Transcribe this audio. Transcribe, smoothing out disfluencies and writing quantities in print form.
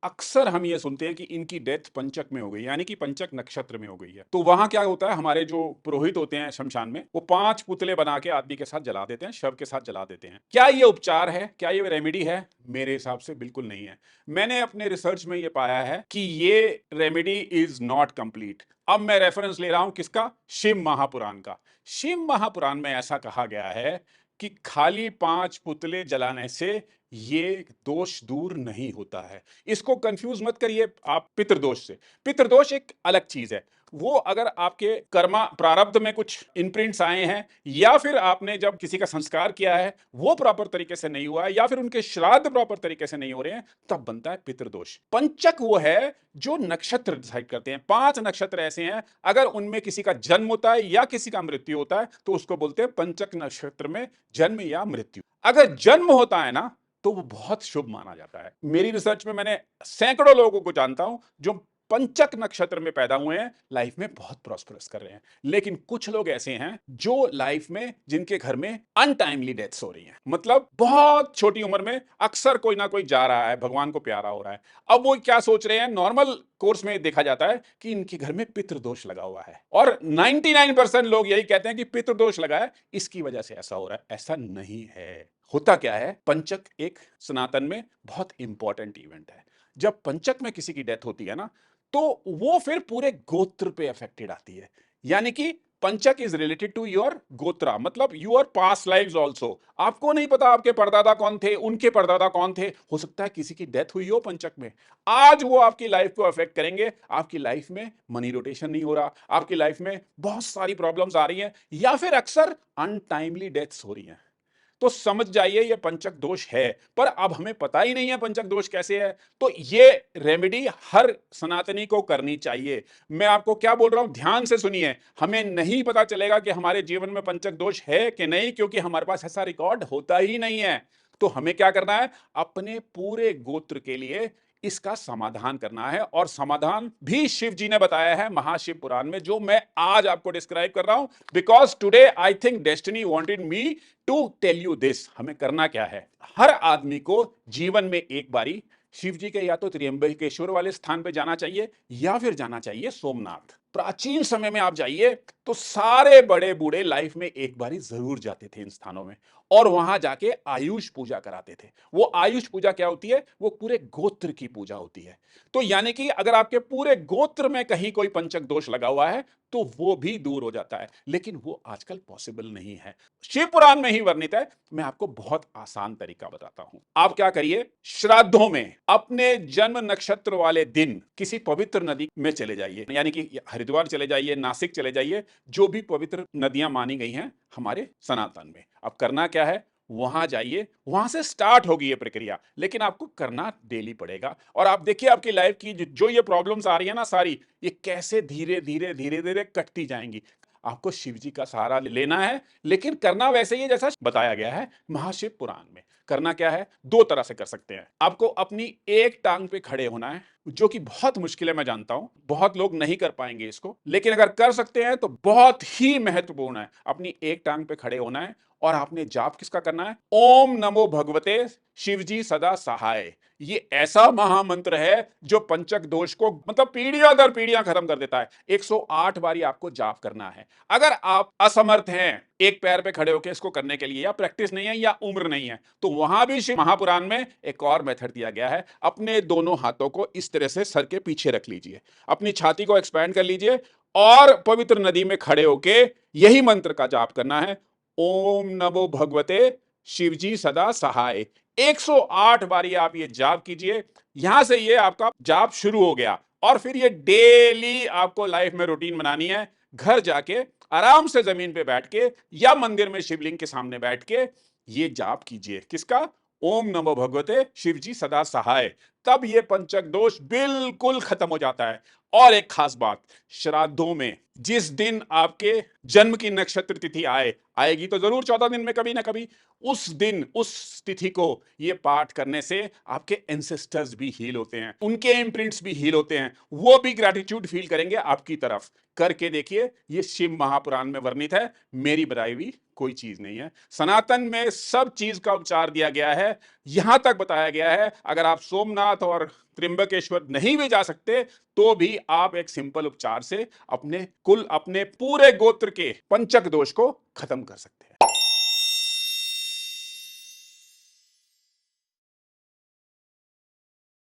अक्सर हम ये सुनते हैं कि इनकी डेथ पंचक में हो गई, यानी कि पंचक नक्षत्र में हो गई है। तो वहां क्या होता है, हमारे जो पुरोहित होते हैं शमशान में, वो 5 पुतले बना के आदमी के साथ जला देते हैं, शव के साथ जला देते हैं। क्या ये उपचार है, क्या ये रेमेडी है? मेरे हिसाब से बिल्कुल नहीं है। मैंने अपने रिसर्च में ये पाया है कि ये रेमेडी इज नॉट कंप्लीट। अब मैं रेफरेंस ले रहा हूं किसका? शिव महापुराण का। शिव महापुराण में ऐसा कहा गया है कि खाली 5 पुतले जलाने से ये दोष दूर नहीं होता है। इसको कंफ्यूज मत करिए आप पितृदोष से। पितृदोष एक अलग चीज है। वो अगर आपके कर्मा प्रारब्ध में कुछ इम्प्रिंट्स आए हैं, या फिर आपने जब किसी का संस्कार किया है वो प्रॉपर तरीके से नहीं हुआ है, या फिर उनके श्राद्ध प्रॉपर तरीके से नहीं हो रहे हैं, तब बनता है पितृदोष। पंचक वो है जो नक्षत्र डिसाइड करते हैं। 5 नक्षत्र ऐसे हैं, अगर उनमें किसी का जन्म होता है या किसी का मृत्यु होता है तो उसको बोलते हैं पंचक नक्षत्र में जन्म या मृत्यु। अगर जन्म होता है ना तो वो बहुत शुभ माना जाता है। मेरी रिसर्च में मैंने सैकड़ों लोगों को जानता हूं जो पंचक नक्षत्र में पैदा हुए हैं, लाइफ में बहुत प्रॉस्परस कर रहे हैं। लेकिन कुछ लोग ऐसे हैं जो लाइफ में, जिनके घर में अनटाइमली डेथ्स हो रही हैं, मतलब बहुत छोटी उम्र में अक्सर कोई ना कोई जा रहा है, भगवान को प्यारा हो रहा है। अब वो क्या सोच रहे हैं, नॉर्मल कोर्स में देखा जाता है कि इनके घर में पितृदोष लगा हुआ है, और 99% लोग यही कहते हैं कि पितृदोष लगा है, इसकी वजह से ऐसा हो रहा है। ऐसा नहीं है। होता क्या है, पंचक एक सनातन में बहुत इंपॉर्टेंट इवेंट है। जब पंचक में किसी की डेथ होती है ना, तो वो फिर पूरे गोत्र पे अफेक्टेड आती है। यानी कि पंचक इज रिलेटेड टू योर गोत्रा, मतलब योर पास्ट लाइव्स ऑल्सो। आपको नहीं पता आपके परदादा कौन थे, उनके परदादा कौन थे। हो सकता है किसी की डेथ हुई हो पंचक में, आज वो आपकी लाइफ को अफेक्ट करेंगे। आपकी लाइफ में मनी रोटेशन नहीं हो रहा, आपकी लाइफ में बहुत सारी प्रॉब्लम्स आ रही हैं, या फिर अक्सर अनटाइमली डेथ्स हो रही हैं। तो समझ जाइए ये पंचक दोष है। पर अब हमें पता ही नहीं है पंचक दोष कैसे है, तो ये रेमेडी हर सनातनी को करनी चाहिए। मैं आपको क्या बोल रहा हूं, ध्यान से सुनिए। हमें नहीं पता चलेगा कि हमारे जीवन में पंचक दोष है कि नहीं, क्योंकि हमारे पास ऐसा रिकॉर्ड होता ही नहीं है। तो हमें क्या करना है, अपने पूरे गोत्र के लिए इसका समाधान करना है, और समाधान भी शिव जी ने बताया है महाशिव पुराण में, जो मैं आज आपको डिस्क्राइब कर रहा हूं। Because today I think destiny wanted me to tell you this. हमें करना क्या है, हर आदमी को जीवन में एक बारी शिव जी के या तो त्र्यंबकेश्वर वाले स्थान पे जाना चाहिए, या फिर जाना चाहिए सोमनाथ। प्राचीन समय में आप जाइए तो सारे बड़े बूढ़े लाइफ में एक बारी जरूर जाते थे इन स्थानों में, और वहां जाके आयुष पूजा कराते थे। वो आयुष पूजा क्या होती है, वो पूरे गोत्र की पूजा होती है। तो यानी कि अगर आपके पूरे गोत्र में कहीं कोई पंचक दोष लगा हुआ है तो वो भी दूर हो जाता है। लेकिन वो आजकल पॉसिबल नहीं है। शिव पुराण में ही वर्णित है। मैं आपको बहुत आसान तरीका बताता हूं। आप क्या करिए, श्राद्धों में अपने जन्म नक्षत्र वाले दिन किसी पवित्र नदी में चले जाइए, यानी कि हरिद्वार चले जाइए, नासिक चले जाइए, जो भी पवित्र नदियां मानी गई हैं हमारे सनातन में। अब करना क्या है, वहां जाइए, वहां से स्टार्ट होगी ये प्रक्रिया, लेकिन आपको करना डेली पड़ेगा। और आप देखिए आपकी लाइफ की जो ये प्रॉब्लम्स आ रही है ना सारी, ये कैसे धीरे धीरे धीरे धीरे कटती जाएंगी। आपको शिव जी का सहारा लेना है, लेकिन करना वैसे ही जैसा बताया गया है महाशिव पुराण में। करना क्या है, 2 तरह से कर सकते हैं। आपको अपनी एक टांग पे खड़े होना है, जो कि बहुत मुश्किल है, मैं जानता हूं बहुत लोग नहीं कर पाएंगे इसको, लेकिन अगर कर सकते हैं तो बहुत ही महत्वपूर्ण है। अपनी एक टांग पे खड़े होना है, और आपने जाप किसका करना है, ओम नमो भगवते शिवजी सदा सहाय। ये ऐसा महामंत्र है जो पंचक दोष को मतलब पीढ़ियां दर पीढ़ियां खत्म कर देता है। 108 बारी आपको जाप करना है। अगर आप असमर्थ हैं एक पैर पे खड़े होकर इसको करने के लिए, या प्रैक्टिस नहीं है या उम्र नहीं है, तो वहां भी शिव महापुराण में एक और मेथड दिया गया है। अपने दोनों हाथों को इस तरह से सर के पीछे रख लीजिए, अपनी छाती को एक्सपैंड कर लीजिए, और पवित्र नदी में खड़े होके यही मंत्र का जाप करना है, ओम नमो भगवते शिवजी सदा सहाय। 108 बारी आप ये जाप कीजिए। यहां से ये आपका जाप शुरू हो गया, और फिर ये डेली आपको लाइफ में रूटीन बनानी है। घर जाके आराम से जमीन पे बैठ के या मंदिर में शिवलिंग के सामने बैठ के ये जाप कीजिए। किसका, ओम नमो भगवते शिवजी सदा सहाय। तब ये पंचक दोष बिल्कुल खत्म हो जाता है। और एक खास बात, श्राद्धों में जिस दिन आपके जन्म की नक्षत्र तिथि आएगी तो जरूर 14 दिन में कभी ना कभी, उस दिन उस तिथि को ये पाठ करने से आपके एंसेस्टर्स भी हील होते हैं, उनके इम्प्रिंट्स भी हील होते हैं, वो भी ग्रैटिट्यूड फील करेंगे आपकी तरफ। करके देखिए, ये शिव महापुराण में वर्णित है, मेरी बनाई हुई कोई चीज नहीं है। सनातन में सब चीज का उपचार दिया गया है। यहां तक बताया गया है, अगर आप सोमनाथ और त्र्यंबकेश्वर नहीं भी जा सकते तो भी आप एक सिंपल उपचार से अपने पूरे गोत्र के पंचक दोष को खत्म कर सकते हैं।